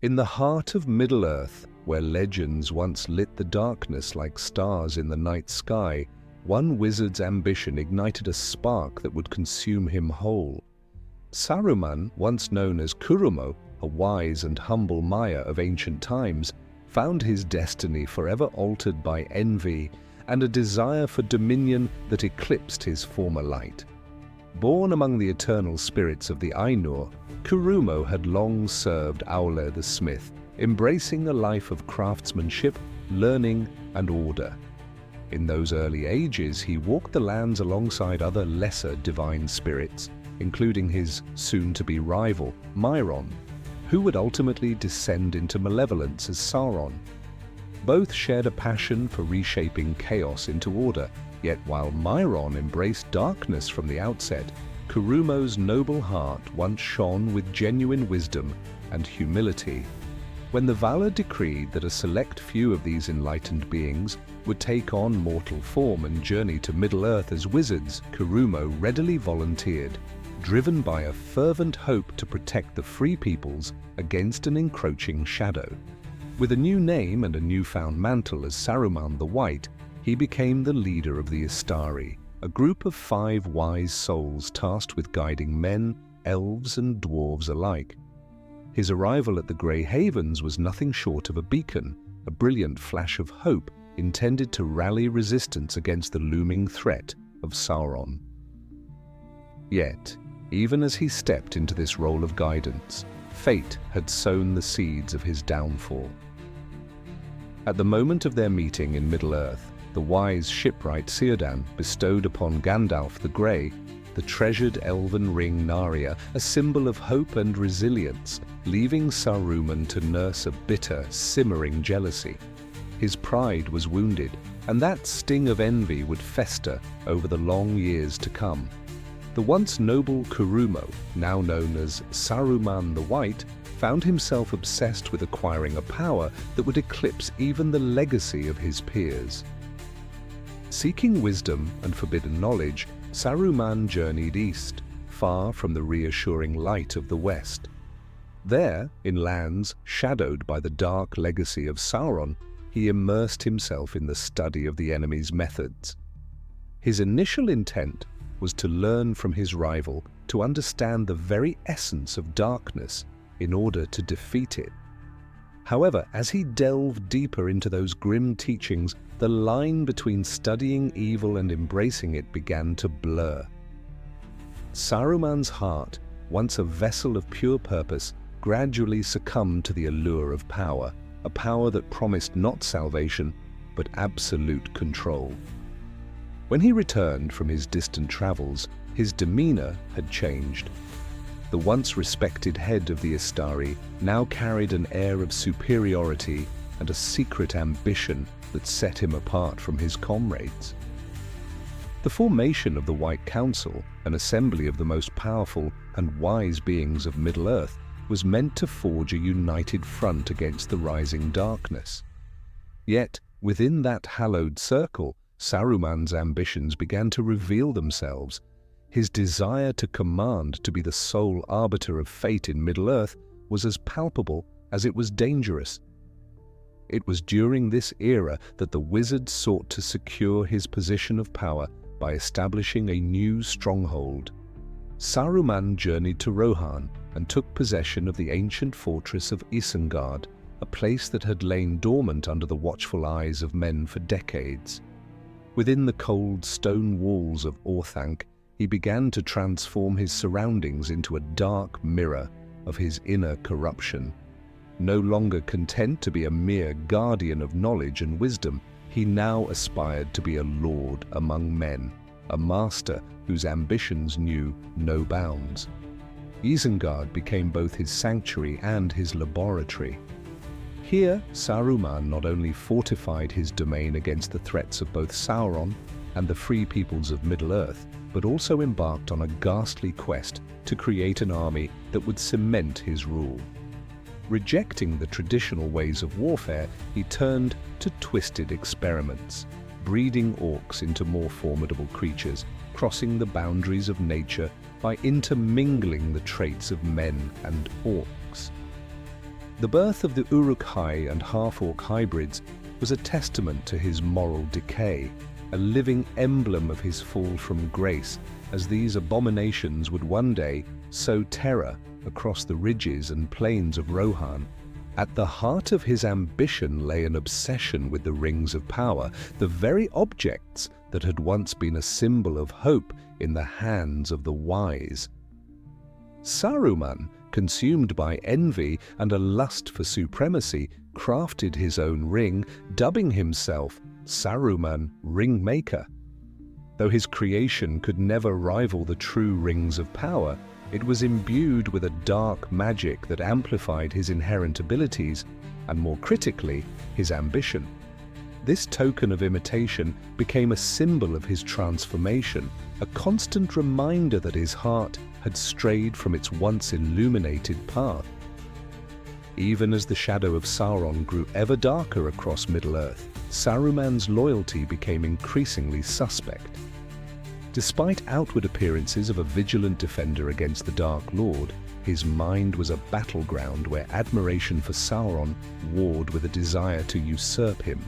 In the heart of Middle-earth, where legends once lit the darkness like stars in the night sky, one wizard's ambition ignited a spark that would consume him whole. Saruman, once known as Kurumo, a wise and humble Maya of ancient times, found his destiny forever altered by envy and a desire for dominion that eclipsed his former light. Born among the eternal spirits of the Ainur, Kurumo had long served Aule the smith, embracing a life of craftsmanship, learning, and order. In those early ages, he walked the lands alongside other lesser divine spirits, including his soon-to-be rival, Myron, who would ultimately descend into malevolence as Sauron. Both shared a passion for reshaping chaos into order, yet while Myron embraced darkness from the outset, Kurumo's noble heart once shone with genuine wisdom and humility. When the Valar decreed that a select few of these enlightened beings would take on mortal form and journey to Middle-earth as wizards, Kurumo readily volunteered, driven by a fervent hope to protect the free peoples against an encroaching shadow. With a new name and a newfound mantle as Saruman the White, he became the leader of the Istari, a group of 5 wise souls tasked with guiding men, elves, and dwarves alike. His arrival at the Grey Havens was nothing short of a beacon, a brilliant flash of hope intended to rally resistance against the looming threat of Sauron. Yet, even as he stepped into this role of guidance, fate had sown the seeds of his downfall. At the moment of their meeting in Middle-earth, the wise shipwright Círdan bestowed upon Gandalf the Grey the treasured elven ring Narya, a symbol of hope and resilience, leaving Saruman to nurse a bitter, simmering jealousy. His pride was wounded, and that sting of envy would fester over the long years to come. The once noble Kurumo, now known as Saruman the White, found himself obsessed with acquiring a power that would eclipse even the legacy of his peers. Seeking wisdom and forbidden knowledge, Saruman journeyed east, far from the reassuring light of the west. There, in lands shadowed by the dark legacy of Sauron, he immersed himself in the study of the enemy's methods. His initial intent was to learn from his rival, to understand the very essence of darkness in order to defeat it. However, as he delved deeper into those grim teachings, the line between studying evil and embracing it began to blur. Saruman's heart, once a vessel of pure purpose, gradually succumbed to the allure of power, a power that promised not salvation, but absolute control. When he returned from his distant travels, his demeanor had changed. The once respected head of the Istari now carried an air of superiority and a secret ambition that set him apart from his comrades. The formation of the White Council, an assembly of the most powerful and wise beings of Middle-earth, was meant to forge a united front against the rising darkness. Yet, within that hallowed circle, Saruman's ambitions began to reveal themselves. His desire to command, to be the sole arbiter of fate in Middle-earth, was as palpable as it was dangerous. It was during this era that the wizard sought to secure his position of power by establishing a new stronghold. Saruman journeyed to Rohan and took possession of the ancient fortress of Isengard, a place that had lain dormant under the watchful eyes of men for decades. Within the cold stone walls of Orthanc, he began to transform his surroundings into a dark mirror of his inner corruption. No longer content to be a mere guardian of knowledge and wisdom, he now aspired to be a lord among men, a master whose ambitions knew no bounds. Isengard became both his sanctuary and his laboratory. Here, Saruman not only fortified his domain against the threats of both Sauron and the free peoples of Middle-earth, but also embarked on a ghastly quest to create an army that would cement his rule. Rejecting the traditional ways of warfare, he turned to twisted experiments, breeding orcs into more formidable creatures, crossing the boundaries of nature by intermingling the traits of men and orcs. The birth of the Uruk-hai and half-orc hybrids was a testament to his moral decay, a living emblem of his fall from grace, as these abominations would one day sow terror across the ridges and plains of Rohan. At the heart of his ambition lay an obsession with the rings of power, the very objects that had once been a symbol of hope in the hands of the wise. Saruman, consumed by envy and a lust for supremacy, crafted his own ring, dubbing himself Saruman Ringmaker. Though his creation could never rival the true rings of power, it was imbued with a dark magic that amplified his inherent abilities and, more critically, his ambition. This token of imitation became a symbol of his transformation, a constant reminder that his heart had strayed from its once illuminated path. Even as the shadow of Sauron grew ever darker across Middle-earth, Saruman's loyalty became increasingly suspect. Despite outward appearances of a vigilant defender against the Dark Lord, his mind was a battleground where admiration for Sauron warred with a desire to usurp him.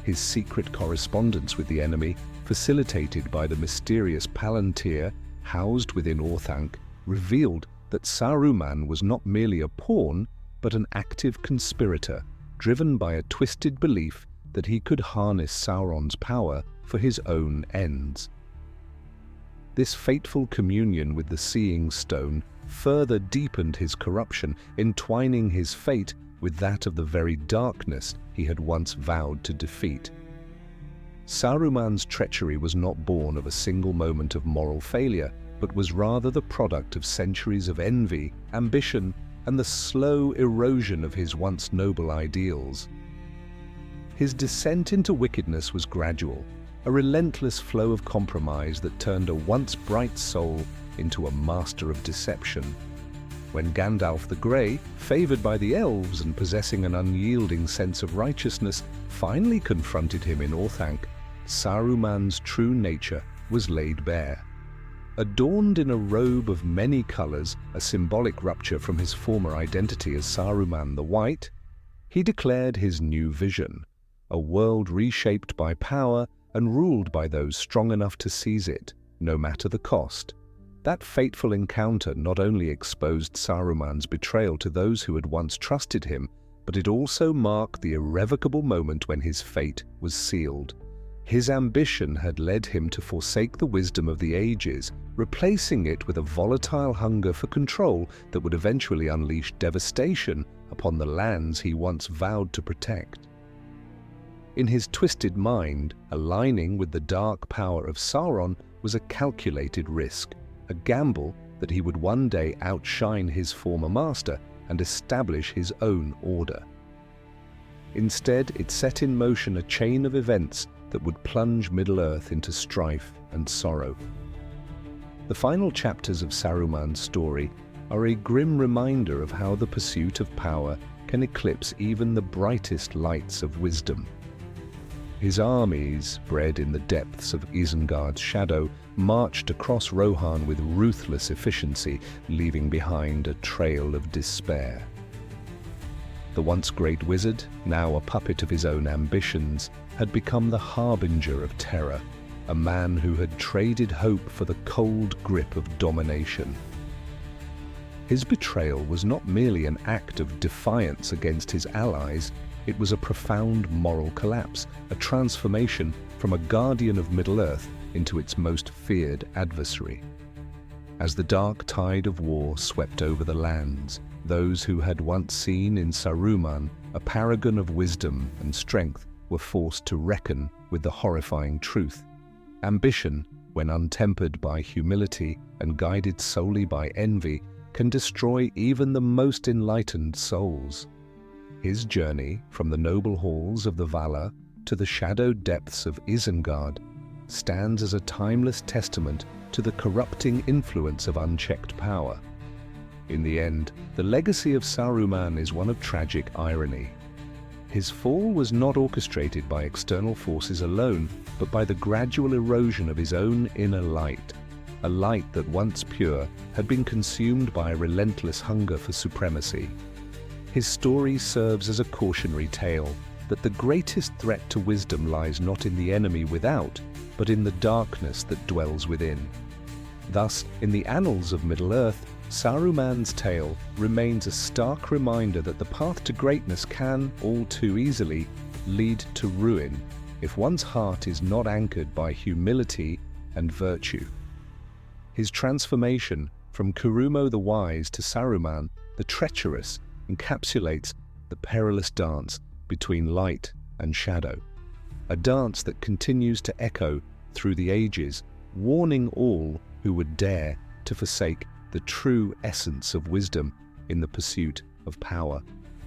His secret correspondence with the enemy, facilitated by the mysterious Palantir housed within Orthanc, revealed that Saruman was not merely a pawn, but an active conspirator, driven by a twisted belief that he could harness Sauron's power for his own ends. This fateful communion with the Seeing Stone further deepened his corruption, entwining his fate with that of the very darkness he had once vowed to defeat. Saruman's treachery was not born of a single moment of moral failure, but was rather the product of centuries of envy, ambition, and the slow erosion of his once noble ideals. His descent into wickedness was gradual, a relentless flow of compromise that turned a once bright soul into a master of deception. When Gandalf the Grey, favored by the elves and possessing an unyielding sense of righteousness, finally confronted him in Orthanc, Saruman's true nature was laid bare. Adorned in a robe of many colors, a symbolic rupture from his former identity as Saruman the White, he declared his new vision, a world reshaped by power and ruled by those strong enough to seize it, no matter the cost. That fateful encounter not only exposed Saruman's betrayal to those who had once trusted him, but it also marked the irrevocable moment when his fate was sealed. His ambition had led him to forsake the wisdom of the ages, replacing it with a volatile hunger for control that would eventually unleash devastation upon the lands he once vowed to protect. In his twisted mind, aligning with the dark power of Sauron was a calculated risk, a gamble that he would one day outshine his former master and establish his own order. Instead, it set in motion a chain of events that would plunge Middle-earth into strife and sorrow. The final chapters of Saruman's story are a grim reminder of how the pursuit of power can eclipse even the brightest lights of wisdom. His armies, bred in the depths of Isengard's shadow, marched across Rohan with ruthless efficiency, leaving behind a trail of despair. The once great wizard, now a puppet of his own ambitions, had become the harbinger of terror, a man who had traded hope for the cold grip of domination. His betrayal was not merely an act of defiance against his allies, it was a profound moral collapse, a transformation from a guardian of Middle-earth into its most feared adversary. As the dark tide of war swept over the lands, those who had once seen in Saruman a paragon of wisdom and strength were forced to reckon with the horrifying truth. Ambition, when untempered by humility and guided solely by envy, can destroy even the most enlightened souls. His journey from the noble halls of the Valar to the shadowed depths of Isengard stands as a timeless testament to the corrupting influence of unchecked power. In the end, the legacy of Saruman is one of tragic irony. His fall was not orchestrated by external forces alone, but by the gradual erosion of his own inner light, a light that once pure had been consumed by a relentless hunger for supremacy. His story serves as a cautionary tale that the greatest threat to wisdom lies not in the enemy without, but in the darkness that dwells within. Thus, in the annals of Middle-earth, Saruman's tale remains a stark reminder that the path to greatness can, all too easily, lead to ruin if one's heart is not anchored by humility and virtue. His transformation from Kurumo the Wise to Saruman the Treacherous encapsulates the perilous dance between light and shadow, a dance that continues to echo through the ages, warning all who would dare to forsake the true essence of wisdom in the pursuit of power.